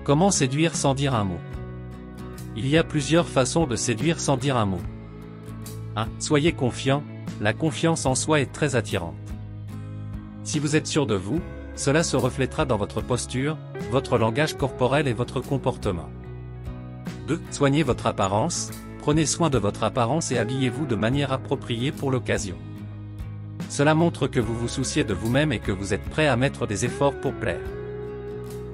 Comment séduire sans dire un mot? Il y a plusieurs façons de séduire sans dire un mot. 1. Soyez confiant, la confiance en soi est très attirante. Si vous êtes sûr de vous, cela se reflètera dans votre posture, votre langage corporel et votre comportement. 2. Soignez votre apparence, prenez soin de votre apparence et habillez-vous de manière appropriée pour l'occasion. Cela montre que vous vous souciez de vous-même et que vous êtes prêt à mettre des efforts pour plaire.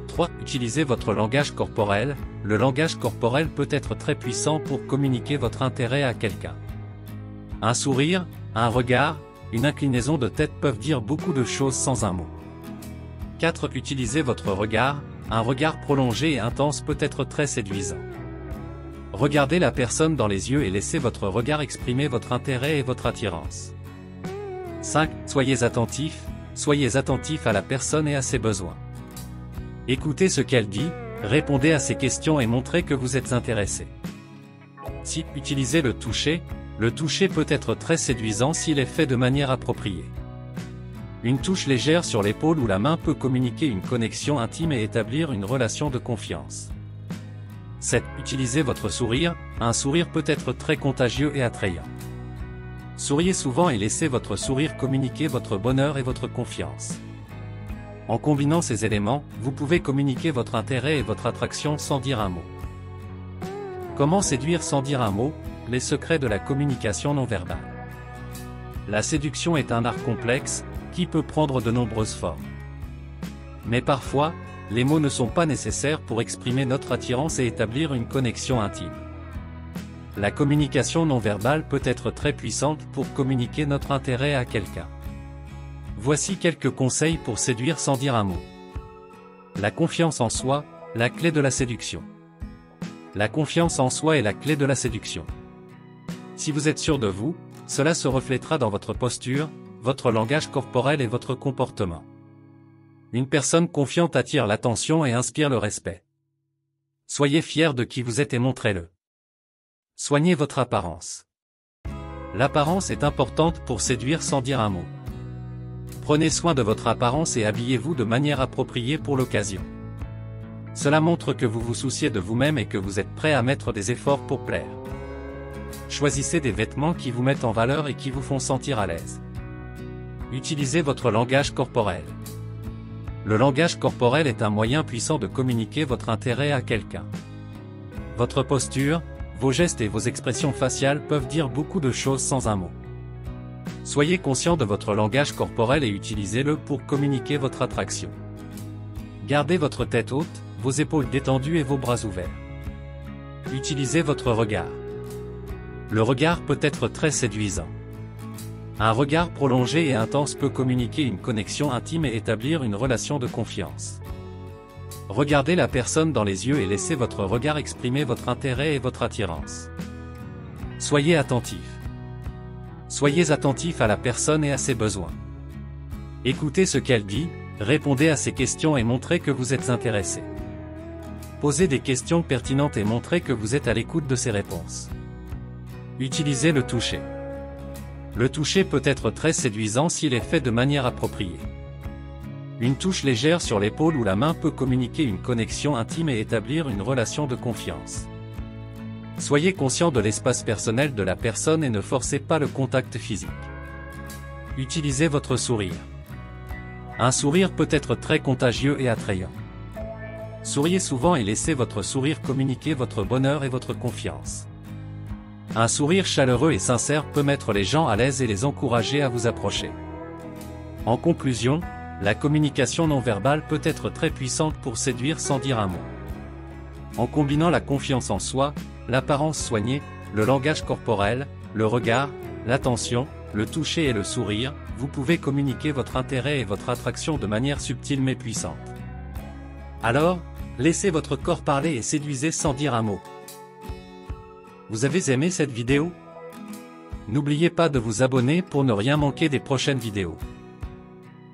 3. Utilisez votre langage corporel. Le langage corporel peut être très puissant pour communiquer votre intérêt à quelqu'un. Un sourire, un regard, une inclinaison de tête peuvent dire beaucoup de choses sans un mot. 4. Utilisez votre regard. Un regard prolongé et intense peut être très séduisant. Regardez la personne dans les yeux et laissez votre regard exprimer votre intérêt et votre attirance. 5. Soyez attentif à la personne et à ses besoins. Écoutez ce qu'elle dit, répondez à ses questions et montrez que vous êtes intéressé. 6. Utilisez le toucher. Le toucher peut être très séduisant s'il est fait de manière appropriée. Une touche légère sur l'épaule ou la main peut communiquer une connexion intime et établir une relation de confiance. 7. Utilisez votre sourire. Un sourire peut être très contagieux et attrayant. Souriez souvent et laissez votre sourire communiquer votre bonheur et votre confiance. En combinant ces éléments, vous pouvez communiquer votre intérêt et votre attraction sans dire un mot. Comment séduire sans dire un mot? Les secrets de la communication non verbale. La séduction est un art complexe, qui peut prendre de nombreuses formes. Mais parfois, les mots ne sont pas nécessaires pour exprimer notre attirance et établir une connexion intime. La communication non verbale peut être très puissante pour communiquer notre intérêt à quelqu'un. Voici quelques conseils pour séduire sans dire un mot. La confiance en soi, la clé de la séduction. La confiance en soi est la clé de la séduction. Si vous êtes sûr de vous, cela se reflètera dans votre posture, votre langage corporel et votre comportement. Une personne confiante attire l'attention et inspire le respect. Soyez fier de qui vous êtes et montrez-le. Soignez votre apparence. L'apparence est importante pour séduire sans dire un mot. Prenez soin de votre apparence et habillez-vous de manière appropriée pour l'occasion. Cela montre que vous vous souciez de vous-même et que vous êtes prêt à mettre des efforts pour plaire. Choisissez des vêtements qui vous mettent en valeur et qui vous font sentir à l'aise. Utilisez votre langage corporel. Le langage corporel est un moyen puissant de communiquer votre intérêt à quelqu'un. Votre posture, vos gestes et vos expressions faciales peuvent dire beaucoup de choses sans un mot. Soyez conscient de votre langage corporel et utilisez-le pour communiquer votre attraction. Gardez votre tête haute, vos épaules détendues et vos bras ouverts. Utilisez votre regard. Le regard peut être très séduisant. Un regard prolongé et intense peut communiquer une connexion intime et établir une relation de confiance. Regardez la personne dans les yeux et laissez votre regard exprimer votre intérêt et votre attirance. Soyez attentif. Soyez attentif à la personne et à ses besoins. Écoutez ce qu'elle dit, répondez à ses questions et montrez que vous êtes intéressé. Posez des questions pertinentes et montrez que vous êtes à l'écoute de ses réponses. Utilisez le toucher. Le toucher peut être très séduisant s'il est fait de manière appropriée. Une touche légère sur l'épaule ou la main peut communiquer une connexion intime et établir une relation de confiance. Soyez conscient de l'espace personnel de la personne et ne forcez pas le contact physique. Utilisez votre sourire. Un sourire peut être très contagieux et attrayant. Souriez souvent et laissez votre sourire communiquer votre bonheur et votre confiance. Un sourire chaleureux et sincère peut mettre les gens à l'aise et les encourager à vous approcher. En conclusion, la communication non verbale peut être très puissante pour séduire sans dire un mot. En combinant la confiance en soi, l'apparence soignée, le langage corporel, le regard, l'attention, le toucher et le sourire, vous pouvez communiquer votre intérêt et votre attraction de manière subtile mais puissante. Alors, laissez votre corps parler et séduisez sans dire un mot. Vous avez aimé cette vidéo? N'oubliez pas de vous abonner pour ne rien manquer des prochaines vidéos.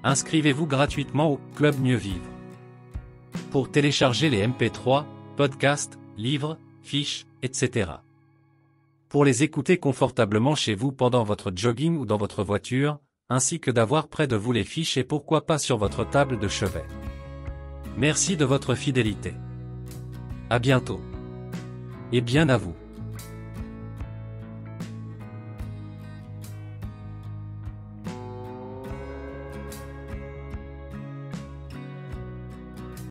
Inscrivez-vous gratuitement au Club Mieux Vivre. Pour télécharger les MP3, podcasts, livres, fiches, etc. Pour les écouter confortablement chez vous pendant votre jogging ou dans votre voiture, ainsi que d'avoir près de vous les fiches et pourquoi pas sur votre table de chevet. Merci de votre fidélité. À bientôt. Et bien à vous.